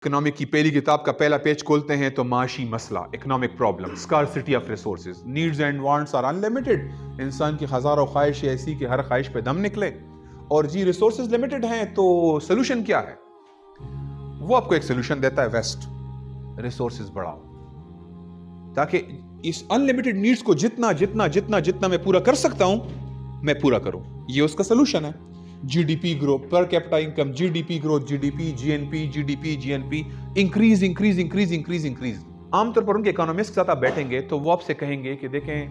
Economic की पहली किताब का पहला पेज खोलते हैं तो माशी मसला, economic problem, scarcity of resources, needs and wants are unlimited. इंसान की हजारों ख्वाहिशें ऐसी कि हर ख्वाहिश पे दम निकले, और जी रिसोर्सेज लिमिटेड हैं तो सोल्यूशन क्या है? वो आपको एक सोल्यूशन देता है, वेस्ट, रिसोर्सेज बढ़ाओ, ताकि इस अनलिमिटेड नीड्स को जितना जितना जितना जितना मैं पूरा कर सकता हूं मैं पूरा करूं। ये उसका सोल्यूशन है। GDP grow, per capita income, GDP growth, GDP, GNP, increase increase increase increase increase. आमतौर पर उनके इकोनॉमिस्ट के साथ आप बैठेंगे तो वो आपसे कहेंगे कि देखें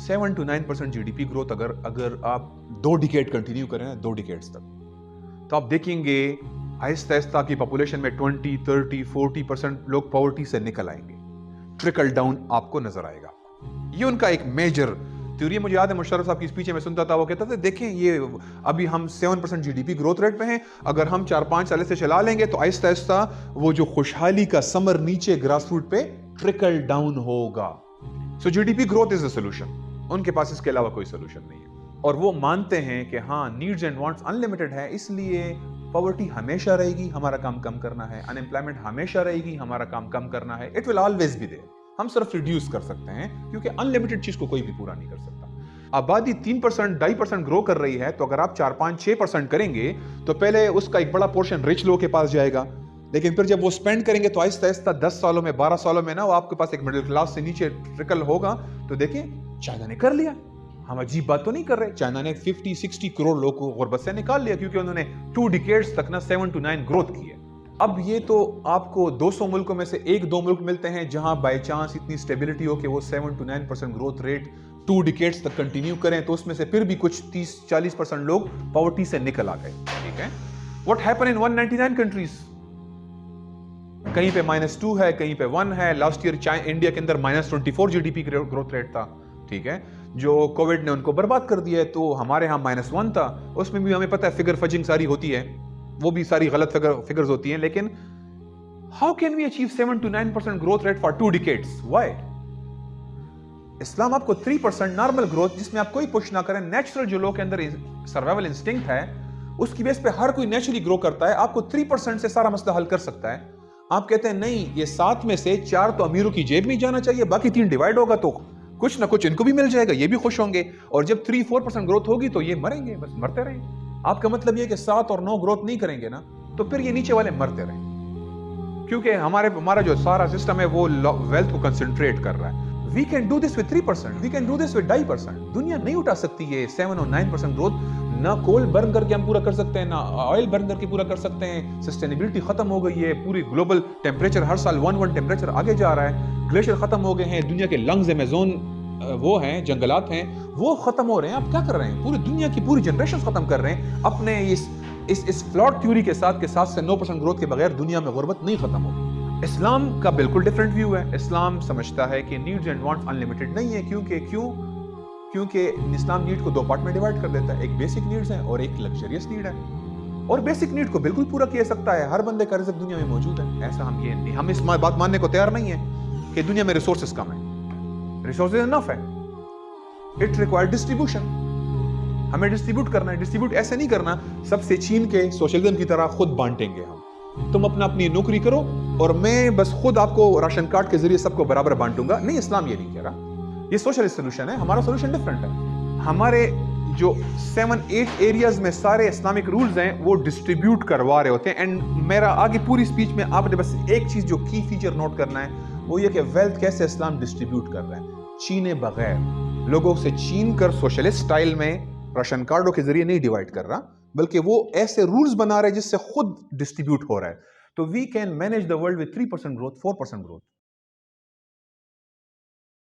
7 to 9% जीडीपी ग्रोथ अगर आप 2 डिकेड कंटिन्यू करें ना, 2 डिकेड्स तक, तो आप देखेंगे आहिस्ता आहिस्ता की पॉपुलेशन में 20, 30, 40% लोग पॉवर्टी से निकल आएंगे। ट्रिकल डाउन आपको नजर आएगा। ये उनका एक मेजर थ्योरी। मुझे याद है मुशर्रफ साहब की स्पीच में सुनता था, वो कहता था देखें ये अभी हम 7% जीडीपी ग्रोथ रेट पे हैं, अगर हम 4-5 साल से चला लेंगे तो आहिस्ता आहिस्ता वो जो खुशहाली का समर नीचे ग्रास रूट पे ट्रिकल डाउन होगा। So GDP growth is the solution. उनके पास इसके अलावा कोई सोल्यूशन नहीं है, और वो मानते हैं कि हाँ, नीड्स एंड वांट्स अनलिमिटेड है, इसलिए पॉवर्टी हमेशा रहेगी, हमारा काम कम करना है, अनएम्प्लॉयमेंट हमेशा रहेगी, हमारा काम कम करना है, it will always be there. हम सिर्फ रिड्यूस कर सकते हैं, क्योंकि अनलिमिटेड चीज को कोई भी पूरा नहीं कर सकता। आबादी 3%, 2.5% ग्रो कर रही है, तो अगर आप 4, 5, 6% करेंगे तो पहले उसका एक बड़ा पोर्शन रिच लोगों के पास जाएगा, लेकिन फिर जब वो स्पेंड करेंगे तो आहिस्ता आहिस्ता 10 सालों में, 12 सालों में ना, वो आपके पास एक मिडिल क्लास से नीचे ट्रिकल होगा। तो देखिए चाइना ने कर लिया। हम अजीब बात तो नहीं कर रहे। चाइना ने 50-60 करोड़ लोगों को गुर्बत से निकाल लिया, क्योंकि उन्होंने 2 डिकेड्स तक ना 7 to 9 ग्रोथ की है। अब ये तो आपको 200 मुल्कों में से 1-2 मुल्क मिलते हैं जहां बाय चांस इतनी स्टेबिलिटी हो कि वो 7 to 9% ग्रोथ रेट 2 डिकेड्स तक कंटिन्यू करें, तो उसमें से फिर भी कुछ 30-40% लोग पॉवर्टी से निकल आ गए। ठीक है, व्हाट हैपन इन 199 कंट्रीज? कहीं पे -2 है, कहीं पे 1 है। लास्ट ईयर इंडिया के अंदर -24 जीडीपी ग्रोथ रेट था। ठीक है, जो कोविड ने उनको बर्बाद कर दिया है, तो हमारे यहाँ -1 था। उसमें भी हमें पता है फिगर फजिंग सारी होती है, वो भी सारी गलत फिगर्स होती हैं, लेकिन how can we achieve 7 to 9% growth rate for 2 decades? Why? इस्लाम आपको 3% नॉर्मल ग्रोथ, जिसमें आप कोई पुश ना करें, नेचुरल जो लोग के अंदर सर्वाइवल इंस्टिंक्ट है उसकी बेस पे हर कोई नेचुरली ग्रो करता है, आपको 3% से सारा मसला हल कर सकता है। आप कहते हैं नहीं, ये 7 में से 4 तो अमीरों की जेब में जाना चाहिए, बाकी 3 डिवाइड होगा तो कुछ ना कुछ इनको भी मिल जाएगा, ये भी खुश होंगे, और जब 3-4% ग्रोथ होगी तो ये मरेंगे, बस मरते रहेंगे। आपका मतलब ये कि 7 और 9 ग्रोथ नहीं करेंगे ना, तो फिर ये नीचे वाले मरते रहेंगे, क्योंकि हमारा जो सारा सिस्टम है वो वेल्थ को कंसंट्रेट कर रहा है। We can do this with 3%, we can do this with 2.5%। दुनिया नहीं उठा सकती है 7 और 9% ग्रोथ। ना कोल बर्न करके हम पूरा कर सकते हैं, ना ऑयल बर्न करके पूरा कर सकते हैं। सस्टेनेबिलिटी खत्म हो गई है, पूरी ग्लोबल टेम्परेचर हर साल 1 टेम्परेचर आगे जा रहा है, ग्लेशियर खत्म हो गए हैं, दुनिया के लंग्स अमेज़न वो हैं, जंगलात हैं, वो खत्म हो रहे हैं। आप क्या कर रहे हैं? पूरी दुनिया की पूरी जनरेशन खत्म कर रहे हैं अपने इस फ्लॉट थ्योरी के साथ 7 से 9% ग्रोथ के बगैर दुनिया में गुर्बत नहीं खत्म होगी। इस्लाम का बिल्कुल डिफरेंट व्यू है। इस्लाम समझता है कि नीड्स एंड वांट्स अनलिमिटेड नहीं है, क्योंकि इस्लाम नीड को 2 पार्ट में डिवाइड कर देता है। एक बेसिक नीड्स है और एक लग्जरियस नीड है, और बेसिक नीड को बिल्कुल पूरा किया सकता है, हर बंदे का रिज़्क दुनिया में मौजूद है। ऐसा हम इस बात मानने को तैयार नहीं है कि दुनिया में रिसोर्सेज कम है। रिसोर्सेज इनफ है, इट रिक्वायर डिस्ट्रीब्यूशन। हमें डिस्ट्रीब्यूट करना है। डिस्ट्रीब्यूट ऐसे नहीं करना सबसे छीन के सोशलिज्म की तरह खुद बांटेंगे हम, तुम अपनी नौकरी करो और मैं बस खुद आपको राशन कार्ड के जरिए सबको बराबर बांटूंगा। नहीं, इस्लाम ये नहीं कह रहा, ये सोशलिस्ट सोल्यूशन है। हमारा सोल्यूशन डिफरेंट है। हमारे जो 7-8 एरियाज में सारे इस्लामिक रूल्स हैं वो डिस्ट्रीब्यूट करवा रहे होते हैं। एंड मेरा आगे पूरी स्पीच में आपने बस एक चीज जो की फीचर नोट करना है, वो ये कि वेल्थ कैसे इस्लाम डिस्ट्रीब्यूट कर रहा है, छीने बगैर, लोगों से छीन कर सोशलिस्ट स्टाइल में राशन कार्डों के जरिए नहीं डिवाइड कर रहा, बल्कि वो ऐसे रूल्स बना रहे हैं जिससे खुद डिस्ट्रीब्यूट हो रहा है। तो we can manage the world with 3% growth, 4% growth.